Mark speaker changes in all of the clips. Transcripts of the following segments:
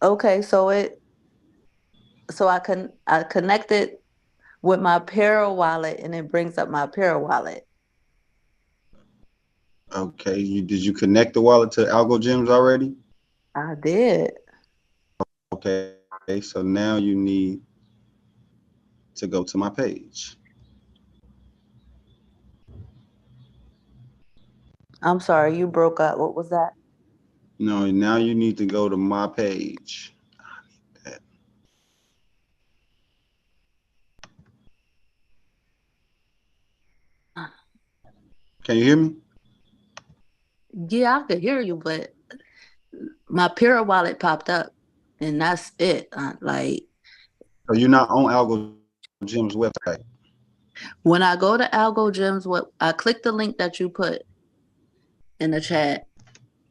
Speaker 1: Okay, so I connected with my Para wallet and it brings up my Para wallet.
Speaker 2: Okay, did you connect the wallet to Algo Gems already?
Speaker 1: I did.
Speaker 2: Okay, so now you need to go to my page.
Speaker 1: I'm sorry, you broke up. What was that?
Speaker 2: No, now you need to go to my page. Uh, Can you hear me?
Speaker 1: Yeah, I could hear you, but my Para wallet popped up, and that's it. Like
Speaker 2: So you're not on Algo Gems website.
Speaker 1: when I go to Algo Gyms, what I click the link that you put in the chat,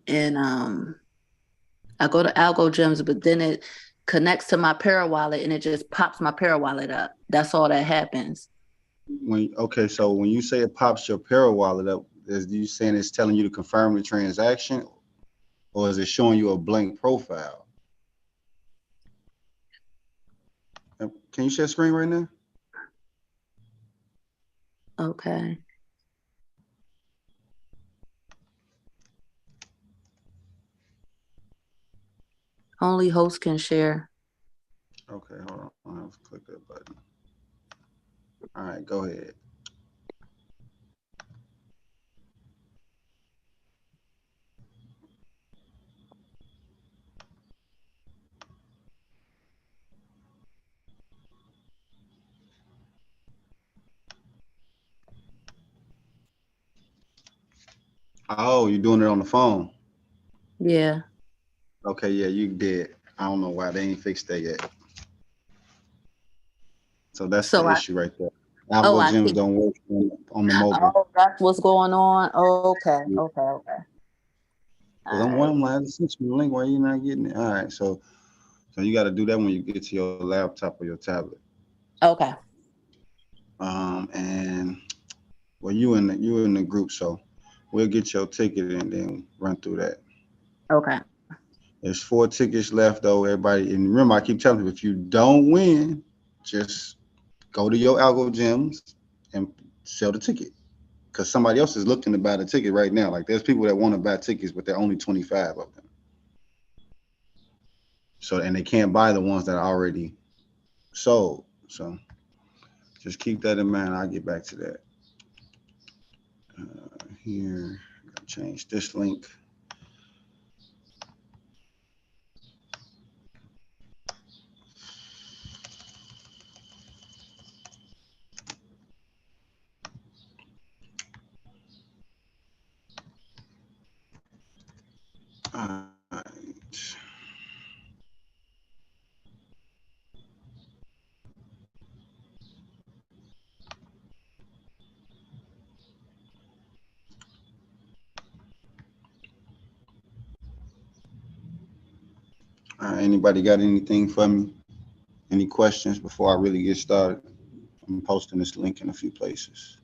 Speaker 1: and I go to Algo Gyms, but then it connects to my Para wallet, and it just pops my Para wallet up. That's all that happens.
Speaker 2: So when you say it pops your Para wallet up, is you saying it's telling you to confirm the transaction, or is it showing you a blank profile? Can you share screen right now?
Speaker 1: Okay. Only hosts can share.
Speaker 2: Okay, hold on. I have to click that button. All right, go ahead. Oh, you're doing it on the phone.
Speaker 1: Yeah.
Speaker 2: Okay, yeah, you did. I don't know why they ain't fixed that yet. So that's
Speaker 1: So
Speaker 2: the
Speaker 1: I
Speaker 2: issue right there.
Speaker 1: oh
Speaker 2: Algo
Speaker 1: I
Speaker 2: Gems
Speaker 1: keep
Speaker 2: don't work on the mobile.
Speaker 1: oh that's what's going on. Okay, okay, okay. All
Speaker 2: Because I'm
Speaker 1: right.
Speaker 2: one, I'm like, I sent you the link. Why you not getting it? All right, so you got to do that when you get to your laptop or your tablet.
Speaker 1: Okay.
Speaker 2: And well, you in the group, so we'll get your ticket and then run through that.
Speaker 1: Okay.
Speaker 2: There's 4 tickets left though, everybody. And remember, I keep telling you, if you don't win, just go to your Algo Gems and sell the ticket. Because somebody else is looking to buy the ticket right now. Like there's people that want to buy tickets, but they're only 25 of them. So and they can't buy the ones that are already sold. So just keep that in mind. I'll get back to that. Here, change this link. All right. Anybody got anything for me? Any questions before I really get started? I'm posting this link in a few places.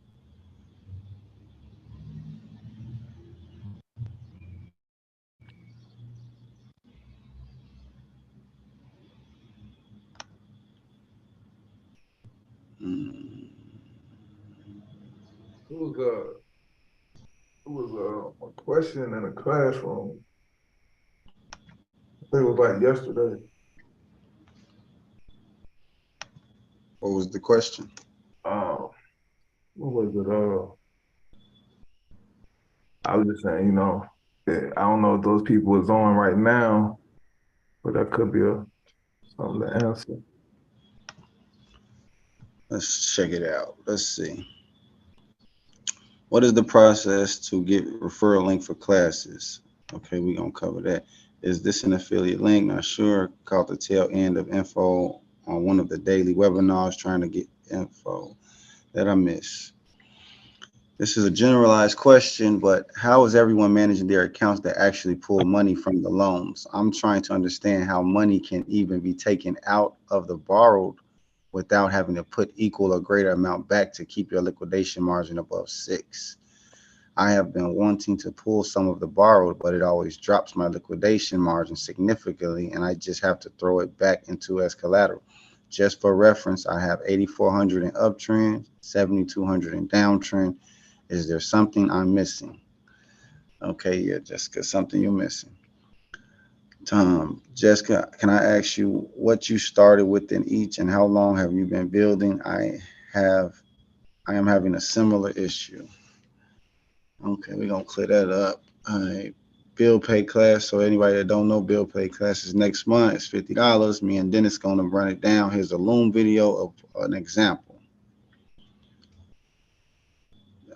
Speaker 2: Mm,
Speaker 3: It was a question in a classroom. I think it was like yesterday.
Speaker 2: what was the question?
Speaker 3: Um, what was it? I was just saying, I don't know if those people is on right now, but that could be something to answer.
Speaker 2: Let's check it out. Let's see. What is the process to get referral link for classes? Okay, we're gonna cover that. Is this an affiliate link? Not sure. Caught the tail end of info on one of the daily webinars trying to get info that I miss. This is a generalized question, but how is everyone managing their accounts that actually pull money from the loans? I'm trying to understand how money can even be taken out of the borrowed without having to put equal or greater amount back to keep your liquidation margin above 6. I have been wanting to pull some of the borrowed, but it always drops my liquidation margin significantly, and I just have to throw it back into as collateral. Just for reference, I have 8,400 in uptrend, 7,200 in downtrend. Is there something I'm missing? Okay, yeah, Jessica, something you're missing. Tom, Jessica, can I ask you what you started with in each and how long have you been building? I am having a similar issue. Okay, we're gonna clear that up. All right. Bill pay class. So anybody that don't know, bill pay class is next month. It's $50. Me and Dennis gonna run it down. Here's a Loom video of an example.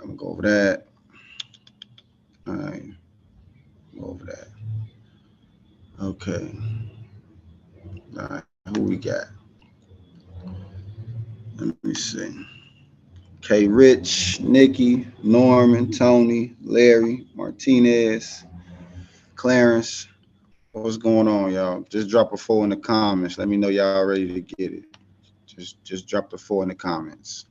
Speaker 2: I'm gonna go over that. All right, go over that. Okay. All right, who we got? Let me see. K Rich, Nikki, Norman, Tony, Larry, Martinez, Clarence. What's going on, y'all? Just drop a 4 in the comments. Let me know y'all ready to get it. Just drop the 4 in the comments.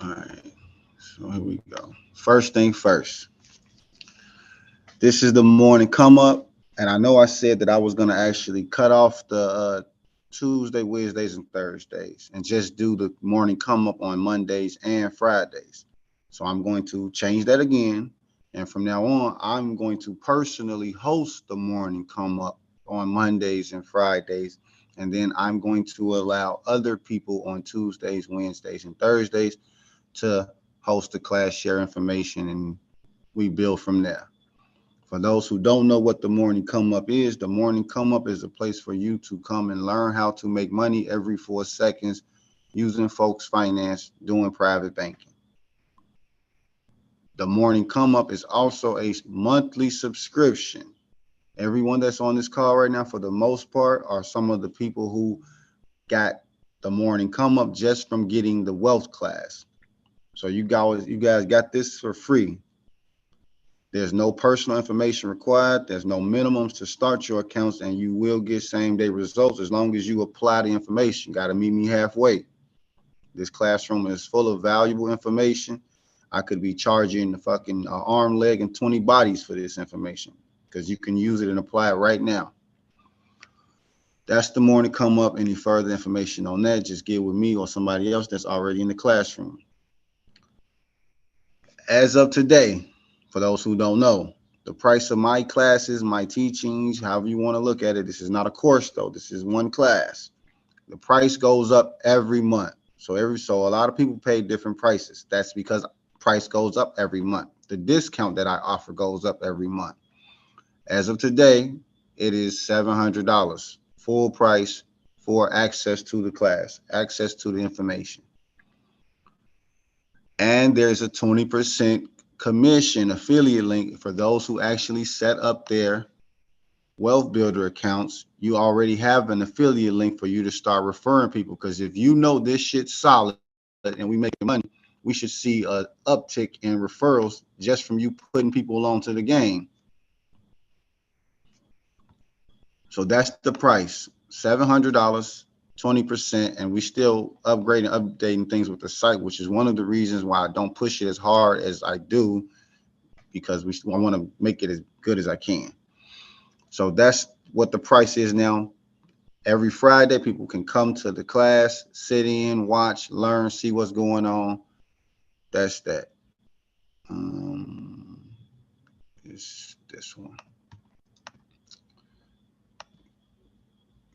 Speaker 2: All right. So here we go. First thing first. This is the morning come up, and I know I said that I was gonna actually cut off the Tuesday, Wednesdays, and Thursdays, and just do the morning come up on Mondays and Fridays. So I'm going to change that again. And from now on, I'm going to personally host the morning come up on Mondays and Fridays. And then I'm going to allow other people on Tuesdays, Wednesdays, and Thursdays to host the class, share information, and we build from there. For those who don't know what the morning come up is, the morning come up is a place for you to come and learn how to make money every 4 seconds using folks finance, doing private banking. The morning come up is also a monthly subscription. Everyone that's on this call right now, for the most part, are some of the people who got the morning come up just from getting the wealth class. So you guys got this for free. There's no personal information required. There's no minimums to start your accounts, and you will get same-day results as long as you apply the information. Got to meet me halfway. This classroom is full of valuable information. I could be charging the fucking arm, leg, and 20 bodies for this information because you can use it and apply it right now. That's the morning come up. Any further information on that, just get with me or somebody else that's already in the classroom. As of today, for those who don't know, the price of my classes, my teachings, however you want to look at it, this is not a course though. This is one class. The price goes up every month. So a lot of people pay different prices. That's because price goes up every month. The discount that I offer goes up every month. As of today, it is $700 full price for access to the class, access to the information. And there's a 20% commission affiliate link for those who actually set up their Wealth Builder accounts. You already have an affiliate link for you to start referring people, because if you know this shit's solid and we make money, we should see an uptick in referrals just from you putting people onto the game. So that's the price, $700, 20%, and we still upgrading, updating things with the site, which is one of the reasons why I don't push it as hard as I do, because I want to make it as good as I can. So that's what the price is now. Every Friday, people can come to the class, sit in, watch, learn, see what's going on. That's that. It's this one.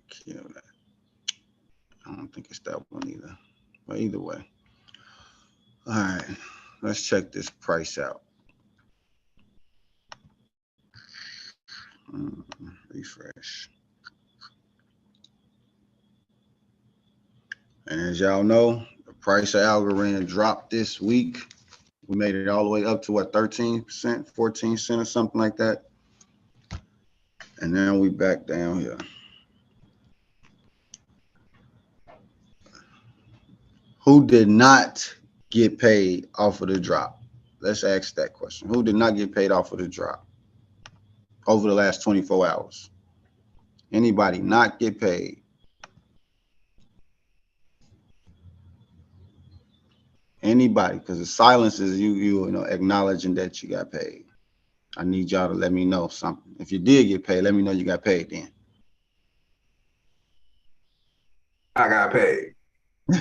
Speaker 2: Kill that. I don't think it's that one either. But either way. All right. Let's check this price out. Refresh. And as y'all know, the price of Algorand dropped this week. We made it all the way up to what, 13%, 14 cents or something like that. And then we back down here. Who did not get paid off of the drop? Let's ask that question. Who did not get paid off of the drop over the last 24 hours? Anybody not get paid? Anybody, because the silence is you know, acknowledging that you got paid. I need y'all to let me know something. If you did get paid, let me know you got paid then.
Speaker 3: I got paid.
Speaker 2: All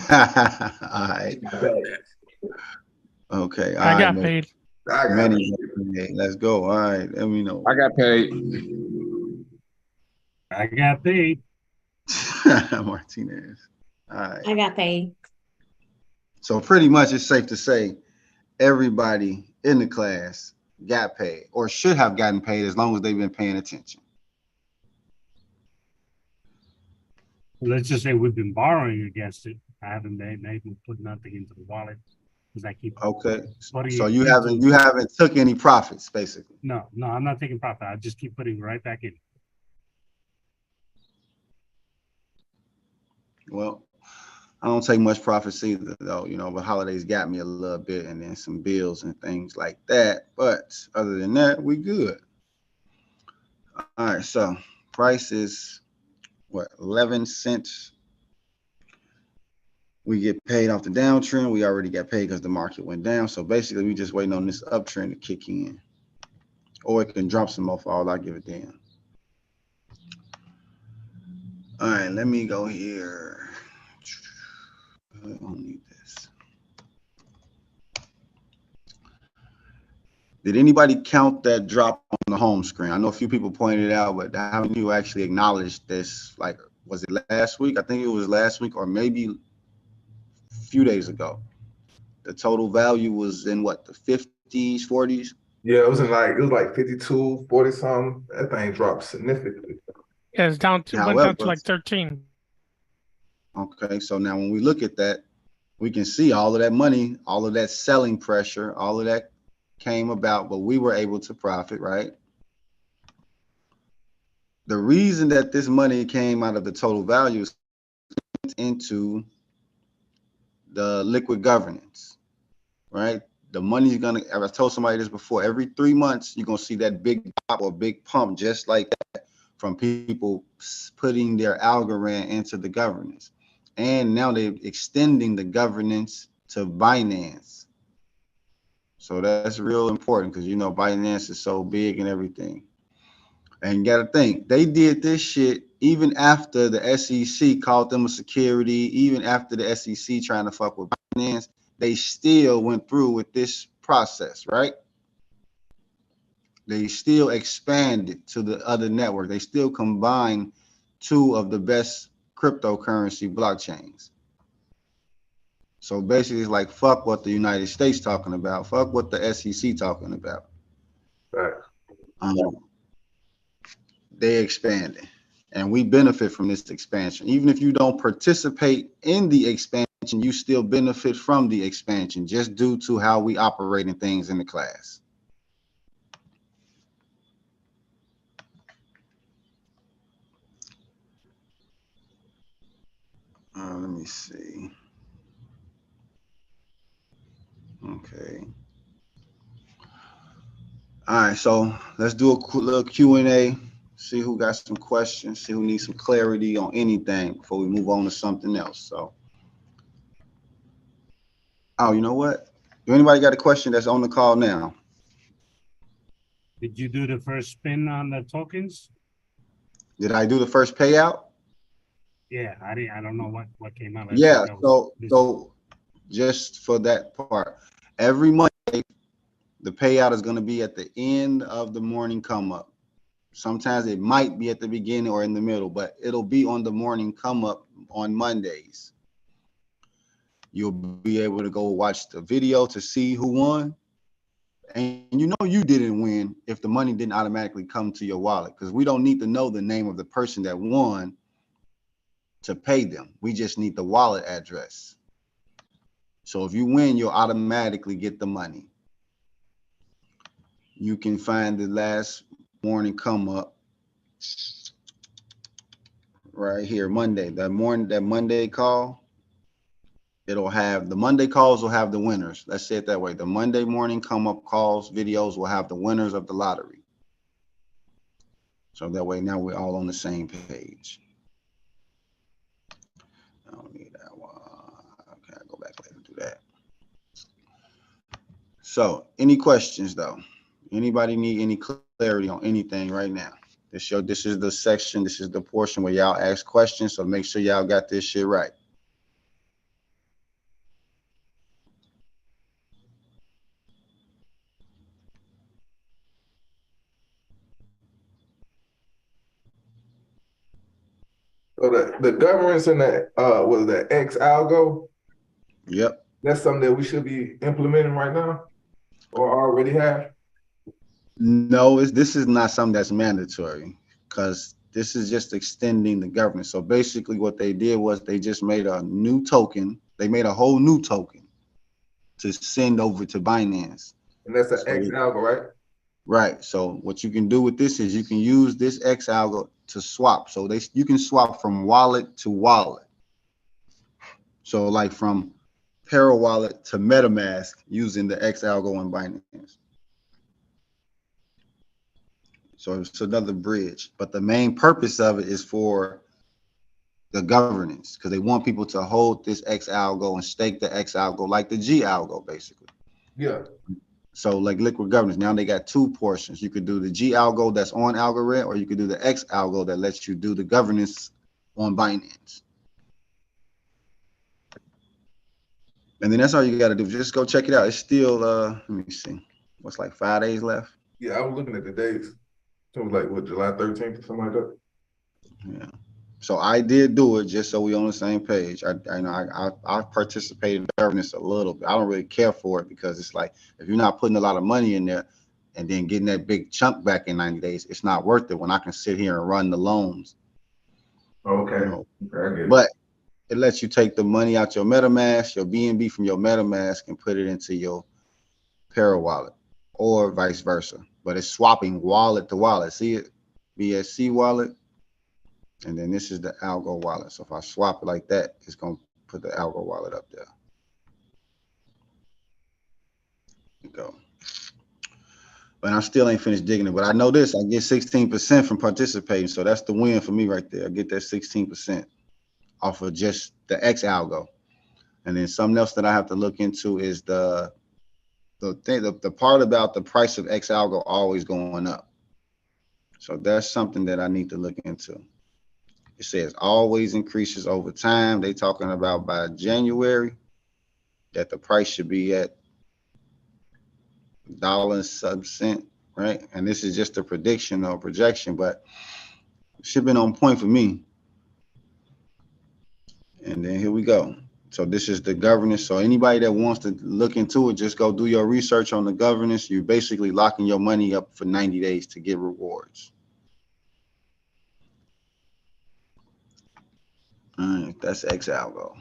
Speaker 2: right.
Speaker 3: Got paid.
Speaker 2: Okay. All
Speaker 4: I
Speaker 2: right,
Speaker 4: got
Speaker 2: man.
Speaker 4: paid.
Speaker 3: I got
Speaker 2: Manny,
Speaker 3: paid.
Speaker 2: let's go. All right. Let me know.
Speaker 5: I got paid.
Speaker 4: I got paid.
Speaker 2: Martinez. All right.
Speaker 6: I got paid.
Speaker 2: So pretty much it's safe to say everybody in the class got paid or should have gotten paid as long as they've been paying attention.
Speaker 4: Let's just say we've been borrowing against it. I haven't been able to put nothing into the wallet because I keep
Speaker 2: Okay.
Speaker 4: putting
Speaker 2: So
Speaker 4: it
Speaker 2: you
Speaker 4: into-
Speaker 2: haven't took any profits basically.
Speaker 4: No, I'm not taking profit. I just keep putting it right back in.
Speaker 2: Well, I don't take much profits either, though, you know, but holidays got me a little bit and then some bills and things like that. But other than that, we good. All right, so price is what, 11 cents. We get paid off the downtrend. We already got paid because the market went down. So basically, we just waiting on this uptrend to kick in. Or it can drop some more for all I give a damn. All right, let me go here. I don't need this. Did anybody count that drop on the home screen? I know a few people pointed it out, but how many of you actually acknowledged this? Like, was it last week? I think it was last week or maybe a few days ago. The total value was in what, the 50s, 40s?
Speaker 3: Yeah, it was like 52, 40 something. That thing dropped significantly.
Speaker 4: Yeah, it's down to went down to like 13.
Speaker 2: Okay, so now when we look at that, we can see all of that money, all of that selling pressure, all of that came about, but we were able to profit, right? The reason that this money came out of the total value is into the liquid governance, right? The money's gonna, I told somebody this before, every 3 months, you're gonna see that big pop or big pump just like that from people putting their Algorand into the governance. And now they're extending the governance to Binance. So that's real important because, you know, Binance is so big and everything. And you got to think, they did this shit even after the SEC called them a security, even after the SEC trying to fuck with Binance, they still went through with this process, right? They still expanded to the other network. They still combined two of the best cryptocurrency blockchains. So basically, it's like, fuck what the United States talking about. Fuck what the SEC talking about.
Speaker 3: Right.
Speaker 2: They expanded. And we benefit from this expansion. Even if you don't participate in the expansion, you still benefit from the expansion just due to how we operate in things in the class. Let me see. Okay. All right, so let's do a little Q&A. See who got some questions, see who needs some clarity on anything before we move on to something else. So, oh, you know what? Do anybody got a question that's on the call now?
Speaker 4: Did you do the first spin on the tokens?
Speaker 2: Did I do the first payout?
Speaker 4: Yeah, I don't know what came out.
Speaker 2: Yeah, so just for that part, every Monday, the payout is going to be at the end of the morning come up. Sometimes it might be at the beginning or in the middle, but it'll be on the morning come up on Mondays. You'll be able to go watch the video to see who won. And you know you didn't win if the money didn't automatically come to your wallet, because we don't need to know the name of the person that won to pay them. We just need the wallet address. So if you win, you'll automatically get the money. You can find the last morning come up right here, Monday. That Monday call, it'll have the Monday calls will have the winners. Let's say it that way. The Monday morning come up calls videos will have the winners of the lottery. So that way now we're all on the same page. I don't need that one. Okay, I'll go back later and do that. So, any questions though? Anybody need any clarity on anything right now? This is the section, this is the portion where y'all ask questions, so make sure y'all got this shit right.
Speaker 3: So the governance in the was the X algo,
Speaker 2: Yep.
Speaker 3: that's something that we should be implementing right now or already have?
Speaker 2: No, this is not something that's mandatory because this is just extending the governance. So basically what they did was they just made a new token. They made a whole new token to send over to Binance.
Speaker 3: And that's the
Speaker 2: So
Speaker 3: X algo, right?
Speaker 2: right. So what you can do with this is you can use this X algo to swap. So you can swap from wallet to wallet. So like from Parawallet to MetaMask using the X algo and Binance. So it's another bridge, but the main purpose of it is for the governance because they want people to hold this X algo and stake the X algo like the G algo, basically.
Speaker 3: Yeah.
Speaker 2: So like liquid governance, now they got two portions. You could do the G algo that's on Algorand, or you could do the X algo that lets you do the governance on Binance. And then that's all you got to do. Just go check it out. It's still, let me see, what's like 5 days left?
Speaker 3: Yeah, I was looking at the dates. It was like, what, July 13th or something like that?
Speaker 2: Yeah. So I did do it just so we on the same page. I participated in governance a little bit. I don't really care for it because it's like if you're not putting a lot of money in there and then getting that big chunk back in 90 days, it's not worth it when I can sit here and run the loans.
Speaker 3: Okay.
Speaker 2: You know?
Speaker 3: Okay,
Speaker 2: But it lets you take the money out your MetaMask, your BNB from your MetaMask and put it into your Parawallet or vice versa. But it's swapping wallet to wallet. See it? BSC wallet. And then this is the Algo wallet. So if I swap it like that, it's going to put the Algo wallet up there. There you go. But I still ain't finished digging it. But I know this, I get 16% from participating. So that's the win for me right there. I get that 16% off of just the X Algo. And then something else that I have to look into is the part about the price of X Algo always going up. So that's something that I need to look into. It says always increases over time. They talking about by January that the price should be at $1.07, right? And this is just a prediction or projection, but it should have been on point for me. And then here we go. So this is the governance. So anybody that wants to look into it, just go do your research on the governance. You're basically locking your money up for 90 days to get rewards. All right, that's X Algo.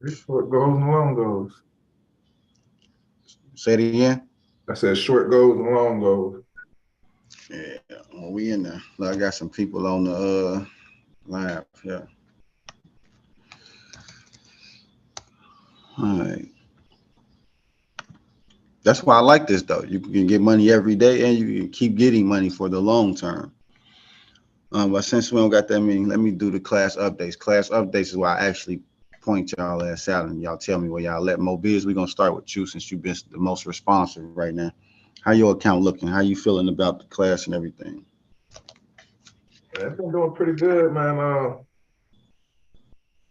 Speaker 3: short goes and long goes.
Speaker 2: Say it again.
Speaker 3: I said short goes and long goes.
Speaker 2: Yeah, well, we in there. I got some people on the live. Yeah. All right. That's why I like this though. You can get money every day and you can keep getting money for the long term. But since we don't got that many, let me do the class updates. Class updates is why I actually point y'all ass out and y'all tell me where y'all at. Mo Biz, we're gonna start with you since you've been the most responsive right now. How your account looking? How you feeling about the class and everything?
Speaker 3: I've been doing pretty good, man.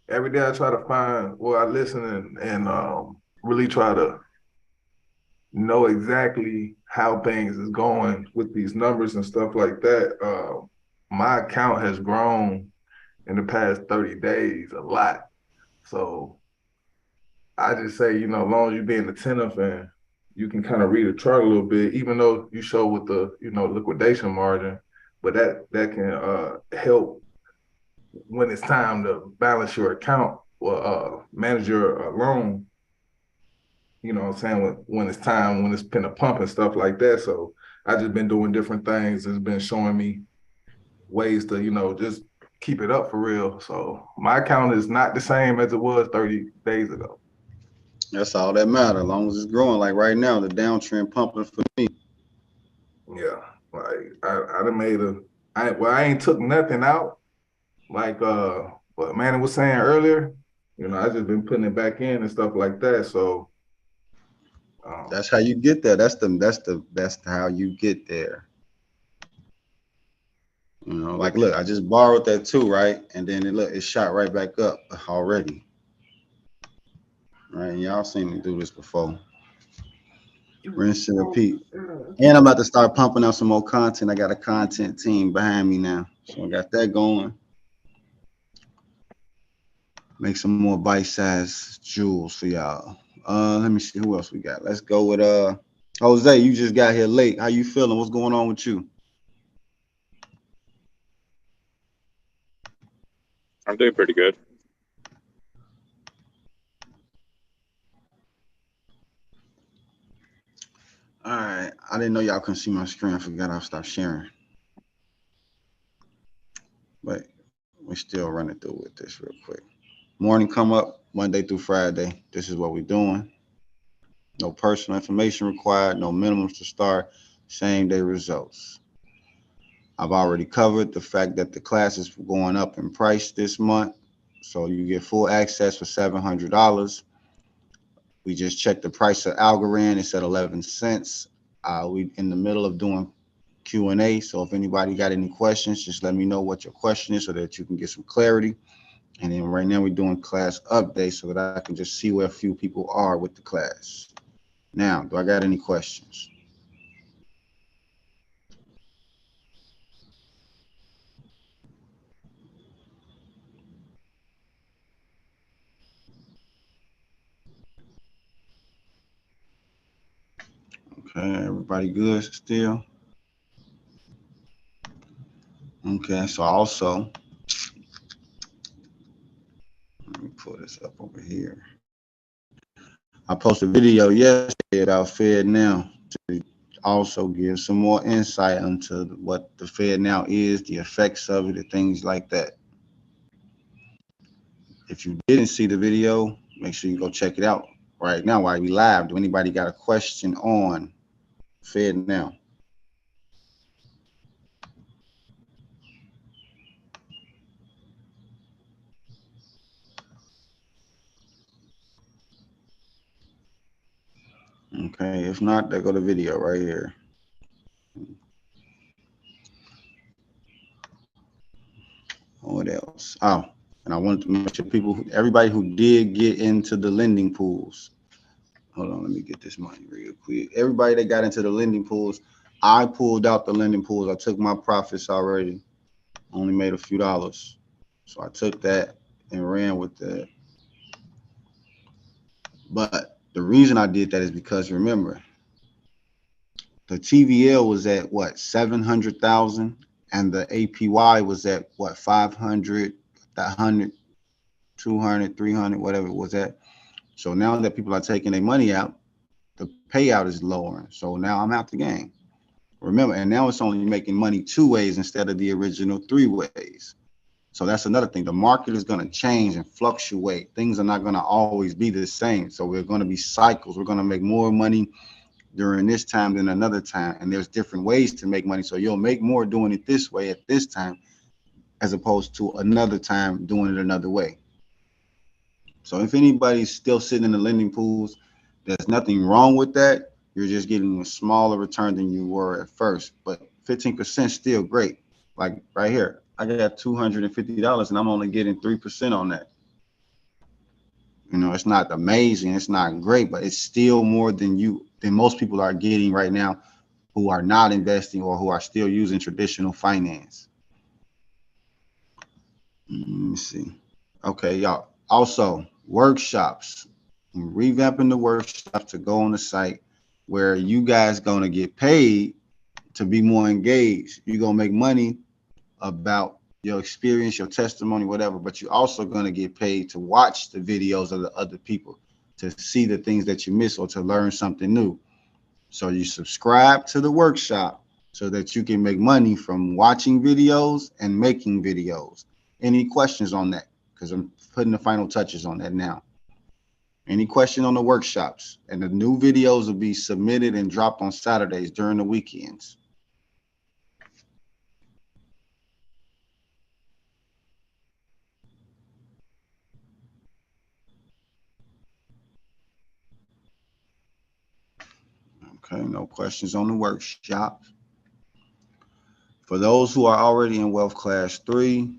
Speaker 3: Every day I try to I listen and really try to know exactly how things is going with these numbers and stuff like that. My account has grown in the past 30 days a lot. So I just say, as long as you're being attentive and you can kind of read a chart a little bit, even though you show with the, liquidation margin, but that can help when it's time to balance your account or manage your loan. You know what I'm saying? When it's time, when it's been a pump and stuff like that. So I just been doing different things. It's been showing me ways to, just keep it up for real. So my account is not the same as it was 30 days ago.
Speaker 2: That's all that matters. As long as it's growing, like right now, the downtrend pumping for me.
Speaker 3: Yeah, like I I ain't took nothing out. Like what Manny was saying earlier, I just been putting it back in and stuff like that. So
Speaker 2: That's how you get there. That's how you get there. Like look, I just borrowed that too, right? And then it shot right back up already. Right? Y'all seen me do this before. Rinse and repeat. And I'm about to start pumping out some more content. I got a content team behind me now. So I got that going. Make some more bite-sized jewels for y'all. Let me see who else we got. Let's go with Jose. You just got here late. How you feeling? What's going on with you?
Speaker 5: I'm doing pretty good.
Speaker 2: All right. I didn't know y'all couldn't see my screen. I forgot I'll stop sharing. But we're still running through with this real quick. Morning come up Monday through Friday. This is what we're doing. No personal information required. No minimums to start. Same day results. I've already covered the fact that the classes were going up in price this month. So you get full access for $700. We just checked the price of Algorand. It's at 11 cents. We in the middle of doing Q&A. So if anybody got any questions, just let me know what your question is so that you can get some clarity. And then right now we're doing class updates so that I can just see where a few people are with the class. Now, do I got any questions? Okay, everybody good still? Okay, so also, let me pull this up over here. I posted a video yesterday about FedNow to also give some more insight into what the FedNow is, the effects of it, and things like that. If you didn't see the video, make sure you go check it out right now while we live. Do anybody got a question on FedNow? Okay, if not, there go the video right here. What else? Oh, and I wanted to make sure everybody who did get into the lending pools. Hold on, let me get this money real quick. Everybody that got into the lending pools, I pulled out the lending pools. I took my profits already. Only made a few dollars. So I took that and ran with that. But the reason I did that is because remember, the TVL was at what, 700,000, and the APY was at what, 500, 100, 200, 300, whatever it was at. So now that people are taking their money out, the payout is lowering. So now I'm out the game. Remember, and now it's only making money 2 ways instead of the original 3 ways. So that's another thing. The market is going to change and fluctuate. Things are not going to always be the same. So we're going to be cycles. We're going to make more money during this time than another time. And there's different ways to make money. So you'll make more doing it this way at this time, as opposed to another time doing it another way. So if anybody's still sitting in the lending pools, there's nothing wrong with that. You're just getting a smaller return than you were at first, but 15% still great. Like right here, I got $250 and I'm only getting 3% on that. It's not amazing, it's not great, but it's still more than most people are getting right now who are not investing or who are still using traditional finance. Let me see. Okay, y'all. Also, workshops. I'm revamping the workshops to go on the site where you guys gonna get paid to be more engaged. You're gonna make money about your experience, your testimony, whatever, but you're also gonna get paid to watch the videos of the other people, to see the things that you miss or to learn something new. So you subscribe to the workshop so that you can make money from watching videos and making videos. Any questions on that? Because I'm putting the final touches on that now. Any question on the workshops? And the new videos will be submitted and dropped on Saturdays during the weekends. Okay, no questions on the workshop. For those who are already in Wealth Class 3,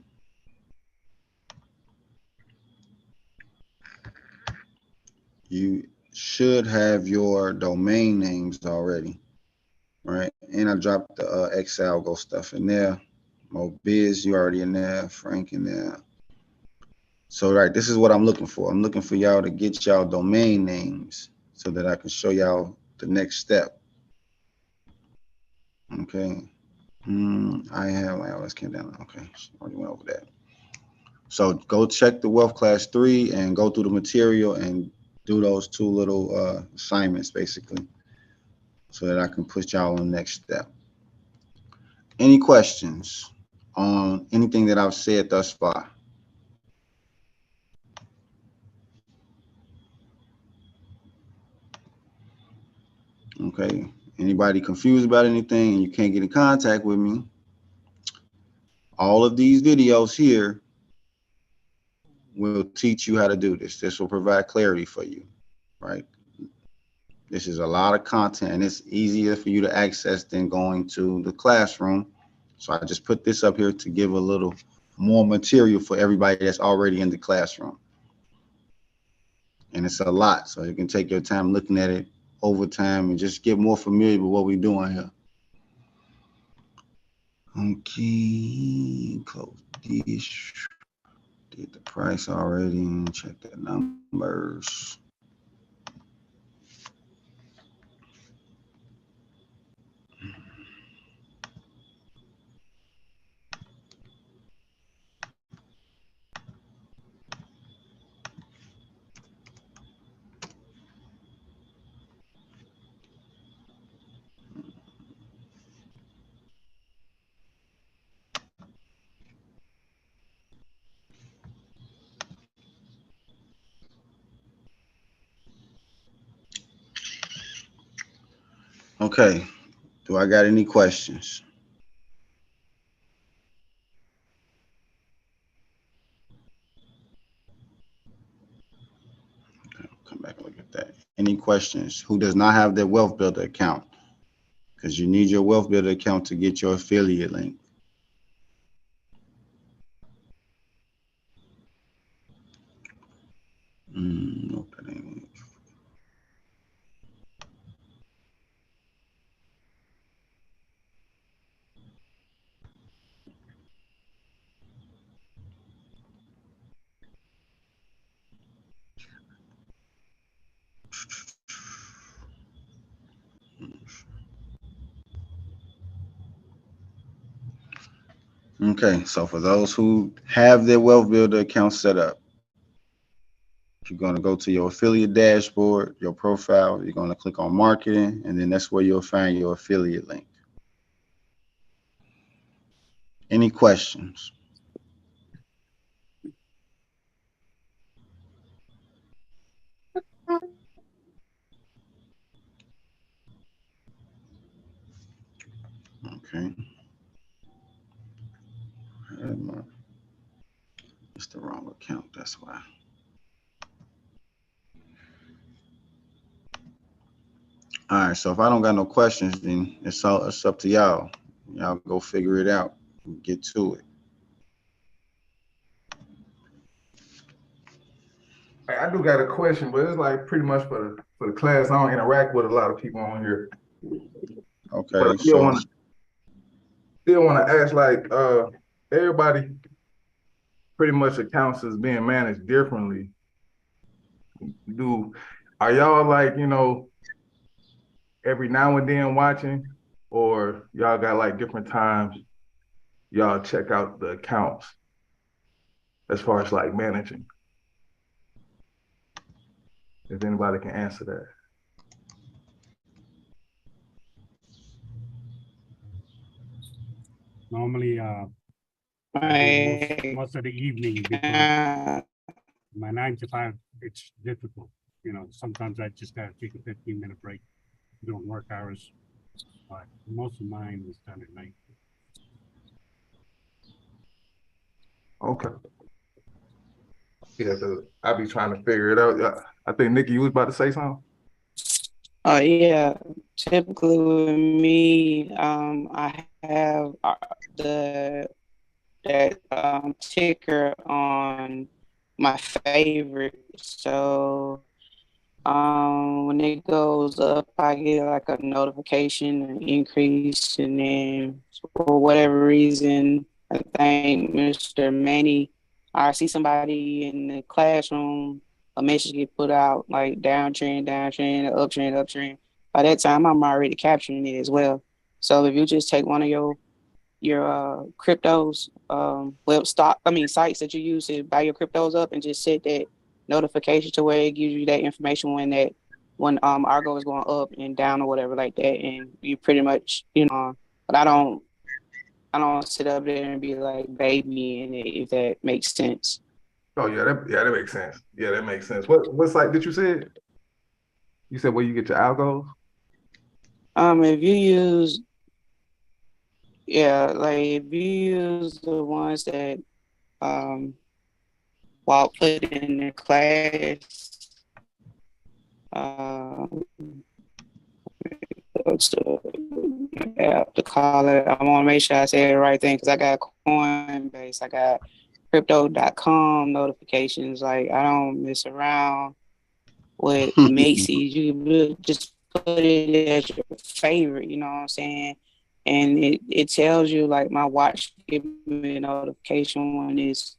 Speaker 2: you should have your domain names already, right? And I dropped the Exalgo stuff in there. Mobiz, you already in there. Frank in there. So, right, this is what I'm looking for. I'm looking for y'all to get y'all domain names so that I can show y'all the next step. Okay. I have my LS came down. Okay, already went over that. So go check the Wealth Class 3 and go through the material and do those two little assignments basically so that I can put y'all on the next step. Any questions on anything that I've said thus far? Okay, anybody confused about anything and you can't get in contact with me, all of these videos here will teach you how to do this. This will provide clarity for you, right? This is a lot of content and it's easier for you to access than going to the classroom. So I just put this up here to give a little more material for everybody that's already in the classroom. And it's a lot, so you can take your time looking at it over time and just get more familiar with what we're doing here. Okay, close this. Did the price already, check the numbers. Okay, do I got any questions? Okay, come back and look at that. Any questions? Who does not have their Wealth Builder account? Because you need your Wealth Builder account to get your affiliate link. Okay. Okay, so for those who have their Wealth Builder account set up, you're going to go to your affiliate dashboard, your profile, you're going to click on marketing, and then that's where you'll find your affiliate link. Any questions? Okay. It's the wrong account, that's why. All right, so if I don't got no questions, then it's up to y'all. Y'all go figure it out and get to it.
Speaker 3: I do got a question, but it's like pretty much for the class. I don't interact with a lot of people on here.
Speaker 2: Okay,
Speaker 3: But I still want to ask, like, everybody pretty much accounts is being managed differently. Are y'all like, every now and then watching, or y'all got like different times y'all check out the accounts as far as like managing? If anybody can answer that.
Speaker 4: Normally, I do most of the evening because my 9 to 5, it's difficult. Sometimes I just gotta take a 15-minute break during work hours, but most of mine is done at night.
Speaker 3: Okay. Yeah, I be trying to figure it out. I think Nikki, you was about to say something.
Speaker 5: Yeah, typically with me, I have that ticker on my favorite. So when it goes up, I get like a notification, an increase, and then for whatever reason, I think Mr. Manny, I see somebody in the classroom, a message get put out like downtrend, downtrend, uptrend, uptrend. By that time, I'm already capturing it as well. So if you just take one of your cryptos, web stock, I mean sites that you use to buy your cryptos up, and just set that notification to where it gives you that information when Argo is going up and down or whatever like that, and you pretty much but I don't sit up there and be like baby in it, if that makes sense.
Speaker 3: Oh yeah, that makes sense. Yeah, that makes sense. What site did you say? You said where you get your algos?
Speaker 5: If you use like if you use the ones that Walt put in the class, what's the app to call it? I want to make sure I say the right thing because I got Coinbase, I got crypto.com notifications. Like I don't mess around with Macy's. You can really just put it as your favorite, you know what I'm saying? And it tells you like my watch give me a notification when it's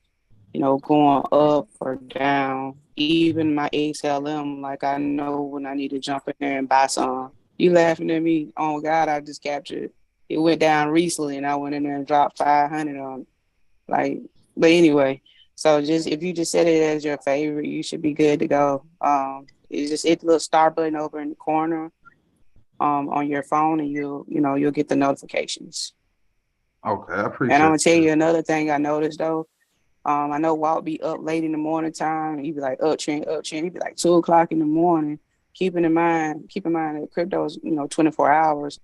Speaker 5: going up or down. Even my XLM, like I know when I need to jump in there and buy some. You laughing at me? Oh God, I just captured. It went down recently, and I went in there and dropped 500 on. Like, but anyway, so just if you just set it as your favorite, you should be good to go. It's just hit the little star button over in the corner, on your phone, and you'll get the notifications.
Speaker 3: Okay, I appreciate
Speaker 5: And I'm
Speaker 3: it.
Speaker 5: gonna tell you another thing I noticed though. I know Walt be up late in the morning time. He'd be like uptrend, uptrend. He'd be like 2 o'clock in the morning. Keep in mind that crypto is 24 hours.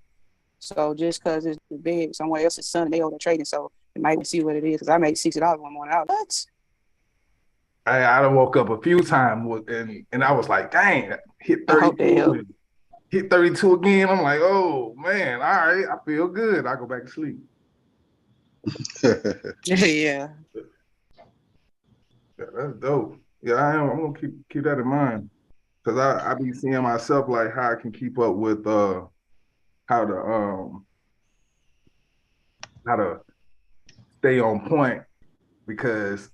Speaker 5: So just because it's big, somewhere else is Sunday over trading, so it might see what it is. Because I made $60 one morning. I was, what?
Speaker 3: I done woke up a few times and I was like, dang, hit
Speaker 5: I hope they
Speaker 3: 32
Speaker 5: help.
Speaker 3: and hit 32 again. I'm like, oh man, all right, I feel good. I go back to sleep.
Speaker 5: Yeah.
Speaker 3: Yeah, that's dope. Yeah, I am. I'm gonna keep that in mind because I be seeing myself like how I can keep up with how to stay on point because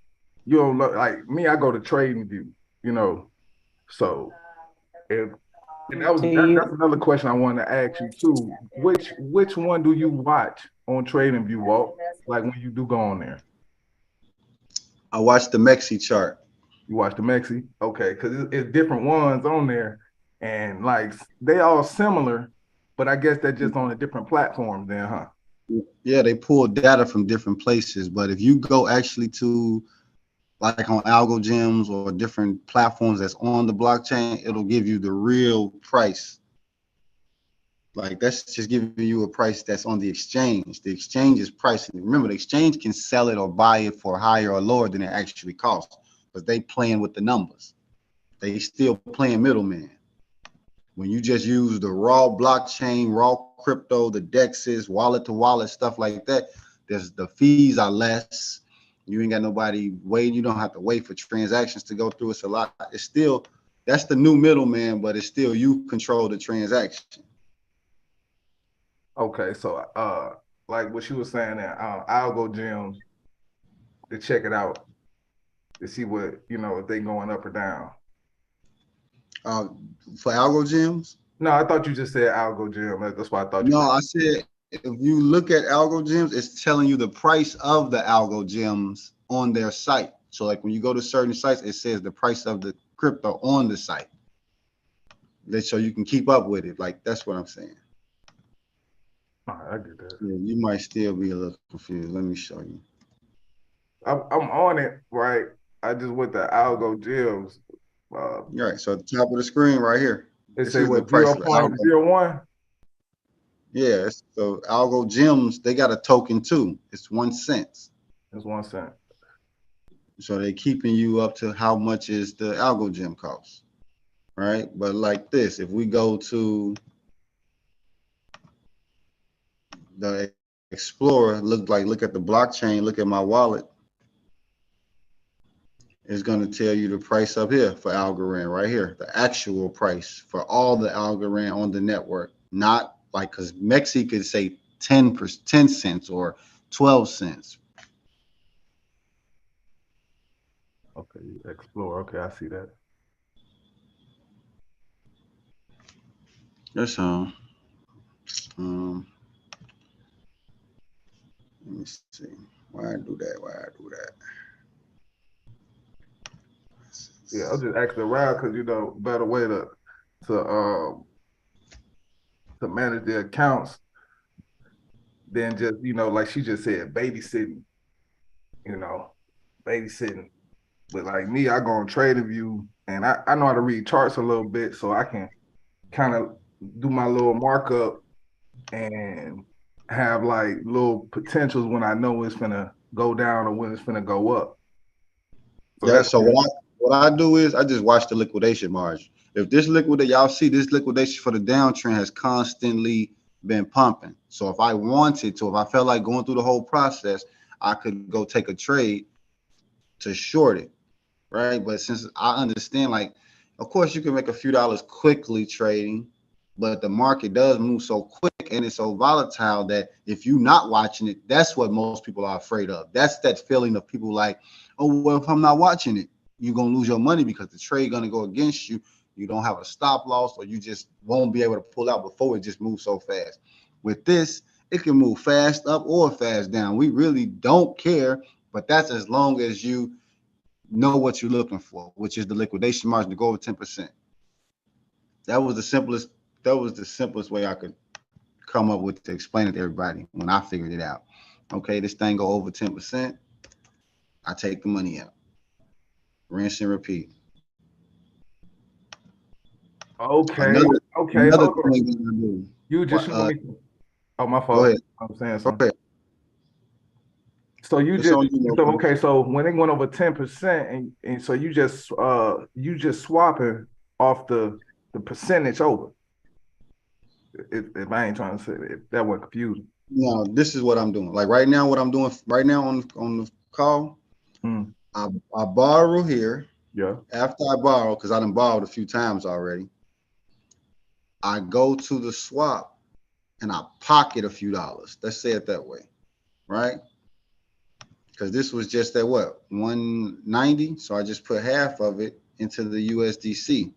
Speaker 3: you don't know like me. I go to TradingView, you know. So if and that's another question I wanted to ask you too. Which one do you watch on TradingView, Walt? Like when you do go on there,
Speaker 2: I watched the Mexi chart.
Speaker 3: you watch the Mexi, okay? Because it's different ones on there, and like they all similar, but I guess they're just on a different platform, then, huh?
Speaker 2: Yeah, they pull data from different places, but if you go actually to like on AlgoGems or different platforms that's on the blockchain, it'll give you the real price. Like that's just giving you a price that's on the exchange. The exchange is pricing. Remember, the exchange can sell it or buy it for higher or lower than it actually costs, because they playing with the numbers. They still playing middleman. When you just use the raw blockchain, raw crypto, the DEXs, wallet to wallet, stuff like that, the fees are less. You ain't got nobody waiting. You don't have to wait for transactions to go through. It's a lot. It's still, that's the new middleman, but it's still you control the transaction.
Speaker 3: Okay, so like what you were saying that AlgoGems to check it out to see what if they going up or down.
Speaker 2: For AlgoGems?
Speaker 3: No, I thought you just said AlgoGem. That's why I thought you.
Speaker 2: No, I said if you look at AlgoGems, it's telling you the price of the AlgoGems on their site. So like when you go to certain sites, it says the price of the crypto on the site. So you can keep up with it. Like that's what I'm saying.
Speaker 3: All right, I get that.
Speaker 2: Yeah, you might still be a little confused. Let me show you.
Speaker 3: I'm on it, right? I just went to AlgoGems.
Speaker 2: All right, so at the top of the screen right here.
Speaker 3: It
Speaker 2: This
Speaker 3: says
Speaker 2: is what
Speaker 3: a
Speaker 2: price
Speaker 3: 0.01.
Speaker 2: Yeah, so AlgoGems, they got a token too. It's 1 cent.
Speaker 3: It's 1 cent.
Speaker 2: So they're keeping you up to how much is the AlgoGem cost. right? But like this, if we go to the Explorer, look at the blockchain, look at my wallet, it's going to tell you the price up here for Algorand right here, the actual price for all the Algorand on the network, not like, because Mexi could say 10 cents or 12 cents.
Speaker 3: Okay, Explore. Okay, I see that.
Speaker 2: That's all. Let me see. Why I do that?
Speaker 3: Yeah, I'll just ask around because better way to manage the accounts than just like she just said, babysitting. Babysitting. But like me, I go on TradingView and I know how to read charts a little bit, so I can kind of do my little markup and have like little potentials when I know it's gonna go down or when it's gonna go up. So
Speaker 2: yeah. So what I do is I just watch the liquidation margin. If this y'all see this liquidation for the downtrend has constantly been pumping. So if I wanted to, if I felt like going through the whole process, I could go take a trade to short it, right? But since I understand, like, of course you can make a few dollars quickly trading, but the market does move so quick and it's so volatile that if you're not watching it, that's what most people are afraid of. That's that feeling of people like, oh, well, if I'm not watching it, you're going to lose your money because the trade going to go against you. You don't have a stop loss, or you just won't be able to pull out before it just moves so fast. With this, it can move fast up or fast down. We really don't care, but that's as long as you know what you're looking for, which is the liquidation margin to go over 10%. That was the simplest way I could come up with to explain it to everybody when I figured it out. Okay, this thing go over 10%, I take the money out. Rinse and repeat.
Speaker 3: okay.
Speaker 2: Another thing I
Speaker 3: do. You just oh, my fault.
Speaker 2: Go ahead.
Speaker 3: I'm saying something.
Speaker 2: Okay.
Speaker 3: So so when it went over 10% and so you just swapping off the percentage over. If I ain't trying to say it, that was confusing.
Speaker 2: No, this is what I'm doing. Like right now, what I'm doing right now on the call, I borrow here.
Speaker 3: Yeah.
Speaker 2: After I borrow, because I done borrowed a few times already, I go to the swap and I pocket a few dollars. Let's say it that way, right? Because this was just at what, 190? So I just put half of it into the USDC.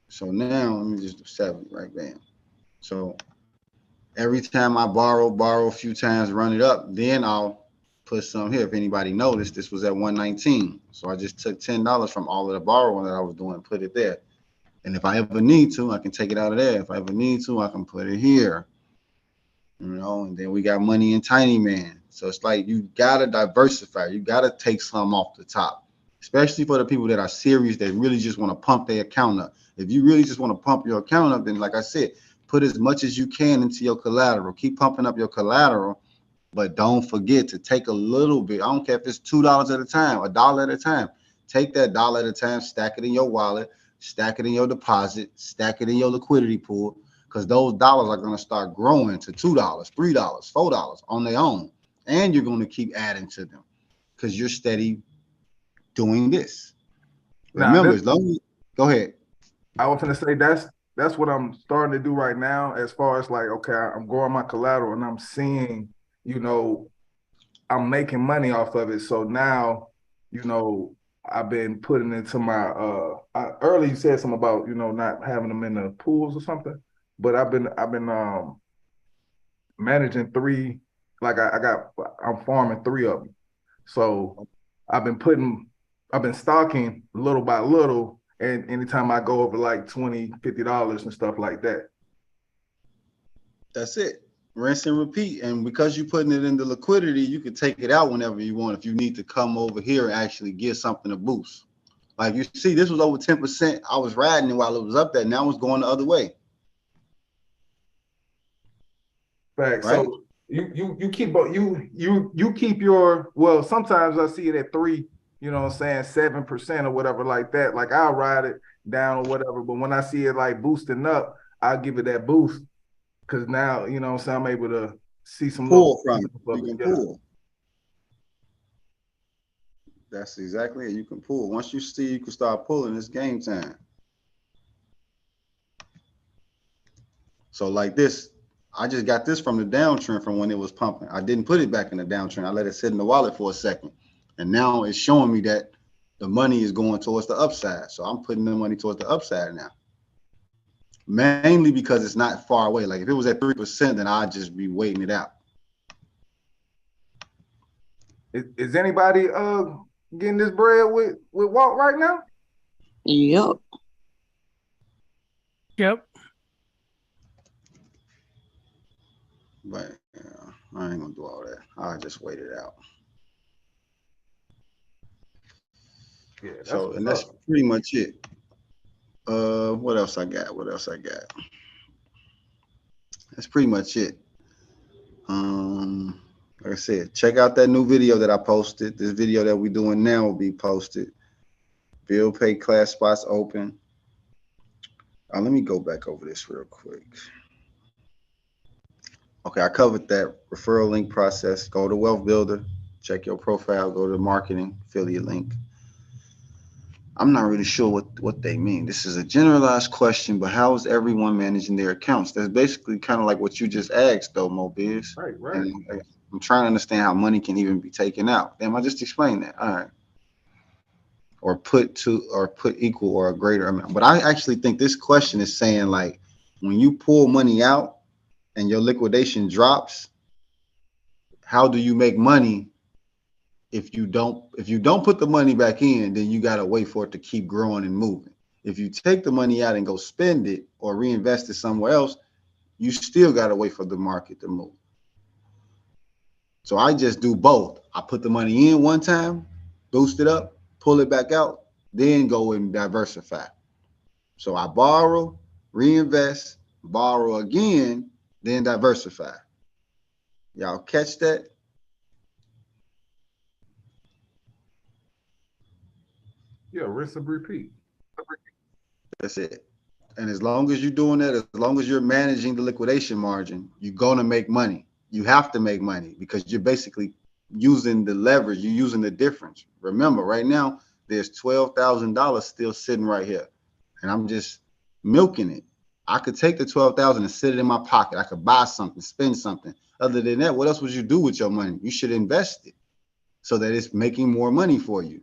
Speaker 2: So now let me just do 70 right there. So every time I borrow a few times, run it up, then I'll put some here. If anybody noticed, this was at 119. So I just took $10 from all of the borrowing that I was doing and put it there. And if I ever need to, I can take it out of there. If I ever need to, I can put it here. And then we got money in Tiny Man. So it's like you gotta diversify. You gotta take some off the top, especially for the people that are serious, that really just want to pump their account up. If you really just want to pump your account up, then like I said, put as much as you can into your collateral. Keep pumping up your collateral, but don't forget to take a little bit. I don't care if it's $2 at a time, $1 at a time. Take that $1 at a time, stack it in your wallet, stack it in your deposit, stack it in your liquidity pool, because those dollars are going to start growing to $2, $3, $4 on their own. And you're going to keep adding to them because you're steady doing this. Remember, as long as go ahead.
Speaker 3: I was going to say that's what I'm starting to do right now, as far as like, okay, I'm growing my collateral and I'm seeing, I'm making money off of it. So now, I've been putting into my earlier you said something about, not having them in the pools or something, but I've been managing 3, like I'm farming 3 of them. So I've been stocking little by little, and anytime I go over like $20, $50 and stuff like that.
Speaker 2: That's it. Rinse and repeat. And because you're putting it into liquidity, you can take it out whenever you want if you need to come over here and actually give something a boost. Like you see, this was over 10%. I was riding it while it was up there. Now it's going the other way.
Speaker 3: Right. So you keep your, well, sometimes I see it at 3 you know what I'm saying, 7% or whatever like that. Like I'll ride it down or whatever. But when I see it like boosting up, I'll give it that boost. Cause now, you know what I'm saying, I'm able to see some
Speaker 2: Pull
Speaker 3: little
Speaker 2: from it. You can
Speaker 3: yeah.
Speaker 2: pull. That's exactly it. You can pull. Once you see you can start pulling, it's game time. So like this, I just got this from the downtrend from when it was pumping. I didn't put it back in the downtrend. I let it sit in the wallet for a second. And now it's showing me that the money is going towards the upside. So I'm putting the money towards the upside now. Mainly because it's not far away. Like if it was at 3%, then I'd just be waiting it out.
Speaker 3: Is anybody getting this bread with Walt right now?
Speaker 5: Yep.
Speaker 4: Yep.
Speaker 2: But I ain't gonna do all that. I'll just wait it out.
Speaker 3: Yeah.
Speaker 2: So, and that's pretty much it. What else I got? That's pretty much it. Like I said, check out that new video that I posted. This video that we're doing now will be posted. Bill pay class spots open. Let me go back over this real quick. Okay, I covered that referral link process. Go to Wealth Builder, check your profile, go to marketing, affiliate link. I'm not really sure what they mean. This is a generalized question, but how is everyone managing their accounts? That's basically kind of like what you just asked, though, Mobiz.
Speaker 3: Right.
Speaker 2: And I'm trying to understand how money can even be taken out. Damn, I just explained that. All right. Or put equal or a greater amount. But I actually think this question is saying like when you pull money out and your liquidation drops, how do you make money? If you don't put the money back in, then you got to wait for it to keep growing and moving. If you take the money out and go spend it or reinvest it somewhere else, you still got to wait for the market to move. So I just do both. I put the money in one time, boost it up, pull it back out, then go and diversify. So I borrow, reinvest, borrow again, then diversify. Y'all catch that?
Speaker 3: Yeah, rinse and repeat.
Speaker 2: That's it. And as long as you're doing that, as long as you're managing the liquidation margin, you're going to make money. You have to make money because you're basically using the leverage. You're using the difference. Remember, right now, there's $12,000 still sitting right here. And I'm just milking it. I could take the $12,000 and sit it in my pocket. I could buy something, spend something. Other than that, what else would you do with your money? You should invest it so that it's making more money for you.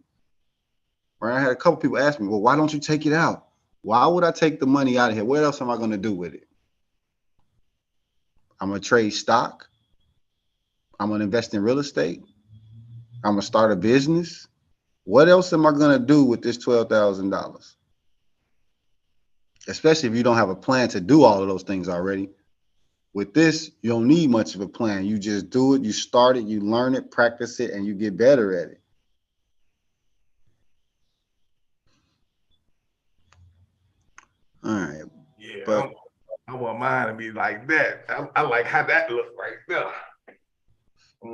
Speaker 2: Right? I had a couple people ask me, well, why don't you take it out? Why would I take the money out of here? What else am I going to do with it? I'm going to trade stock. I'm going to invest in real estate. I'm going to start a business. What else am I going to do with this $12,000? Especially if you don't have a plan to do all of those things already. With this, you don't need much of a plan. You just do it, you start it, you learn it, practice it, and you get better at it. All right.
Speaker 3: Yeah,
Speaker 2: but
Speaker 3: I want mine to be like that. I like how that looks right there.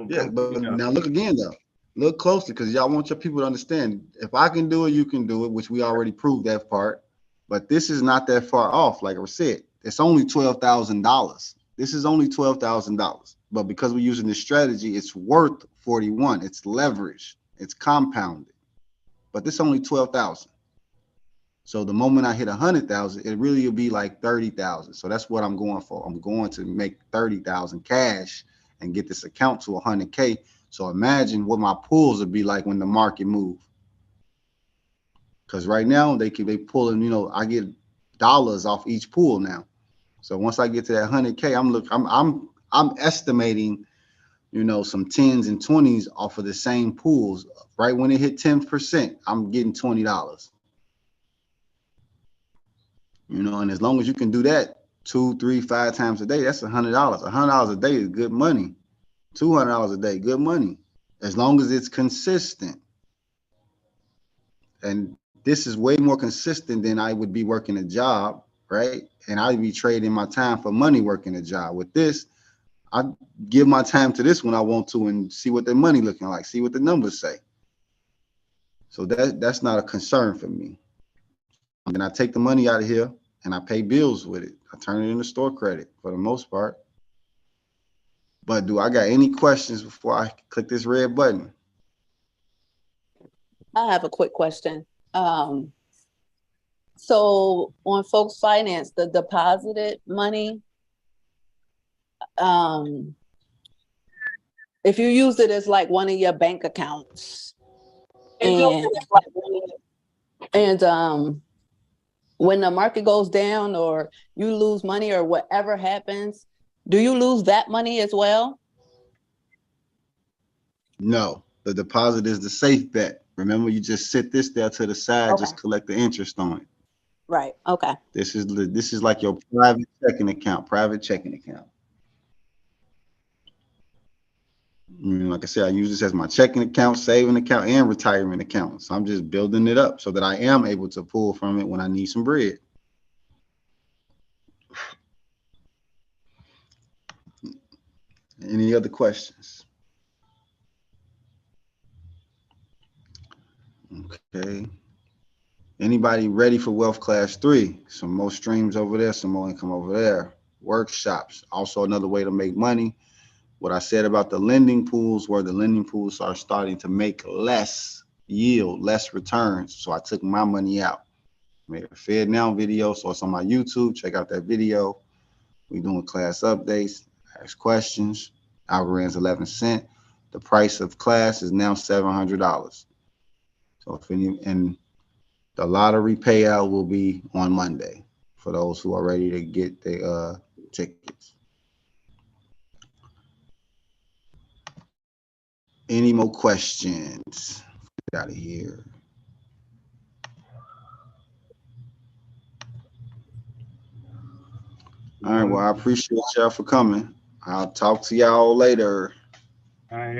Speaker 2: Yeah, but now look again though. Look closely because y'all want your people to understand. If I can do it, you can do it, which we already proved that part. But this is not that far off. Like I said, it's only $12,000. This is only $12,000. But because we're using this strategy, it's worth 41. It's leveraged. It's compounded. But this is only 12,000. So the moment I hit 100,000, it really will be like 30,000. So that's what I'm going for. I'm going to make 30,000 cash and get this account to 100K. So imagine what my pools would be like when the market move. Because right now they pulling, you know, I get dollars off each pool now. So once I get to that 100K, I'm estimating, you know, some 10s and 20s off of the same pools. Right when it hit 10%, I'm getting $20. You know, and as long as you can do that 2, 3, 5 times a day, that's $100. $100 a day is good money. $200 a day, good money. As long as it's consistent. And this is way more consistent than I would be working a job, right? And I'd be trading my time for money working a job. With this, I give my time to this when I want to and see what the money looking like, see what the numbers say. So that's not a concern for me. And I take the money out of here and I pay bills with it. I turn it into store credit for the most part. But do I got any questions before I click this red button?
Speaker 1: I have a quick question. So on Folks Finance, the deposited money, if you use it as like one of your bank accounts, and when the market goes down or you lose money or whatever happens, do you lose that money as well?
Speaker 2: No, the deposit is the safe bet. Remember, you just sit this there to the side,
Speaker 1: Okay.
Speaker 2: just collect the interest on it.
Speaker 1: Right. Okay.
Speaker 2: This is like your private checking account. Like I said, I use this as my checking account, saving account, and retirement account. So I'm just building it up so that I am able to pull from it when I need some bread. Any other questions? Okay. Anybody ready for Wealth Class 3? Some more streams over there, some more income over there. Workshops, also another way to make money. What I said about the lending pools, where the lending pools are starting to make less yield, less returns. So I took my money out. Made a Fed Now video, so it's on my YouTube. Check out that video. We're doing class updates, ask questions. Algorand's 11 cents. The price of class is now $700. So if any, and the lottery payout will be on Monday for those who are ready to get their tickets. Any more questions? Get out of here. All right, well, I appreciate y'all for coming. I'll talk to y'all later.
Speaker 4: I